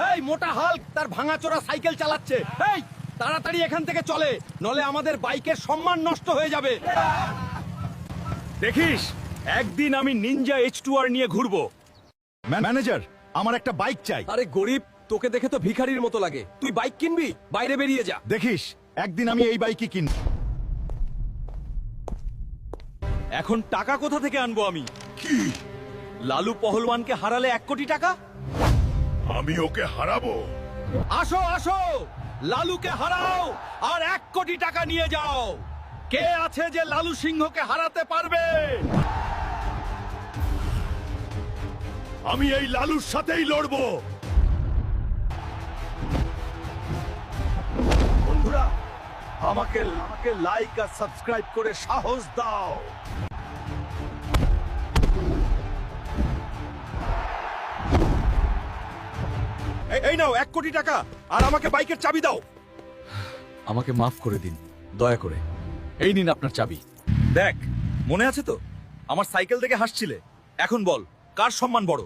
এই মোটা হাল্ক তার ভাঙাচোরা সাইকেল চালাচ্ছে। এই তাড়াতাড়ি এখান থেকে চলে, নলে আমাদের বাইকের সম্মান নষ্ট হয়ে যাবে। দেখিস একদিন আমি নিনজা H2R নিয়ে ঘুরবো। ম্যানেজার, আমার একটা বাইক চাই। আরে গরিব, তোকে দেখে তো ভিখারির মতো লাগে। তুই বাইক কিনবি? বাইরে বেরিয়ে যা। দেখিস একদিন আমি এই বাইকই কিনব। এখন টাকা কোথা থেকে আনবো আমি? কি লালু পহলওয়ানকে হারালে 1 কোটি টাকা? আমি ওকে হারাবো। আসো আসো, লালুকে হারাও আর 1 কোটি টাকা নিয়ে যাও। কে আছে যে লালু সিংহকে হারাতে পারবে? আমি এই লালুর সাথেই লড়বো। বন্ধুরা, আমাকে লাইক আর সাবস্ক্রাইব করে সাহস দাও। এই নাও 1 কোটি টাকা আর আমাকে বাইকের চাবি দাও। আমাকে মাফ করে দিন, দয়া করে। এই নিন আপনার চাবি। দেখ, মনে আছে তো আমার সাইকেল দেখে হাসছিলে? এখন বল, কার সম্মান বড়?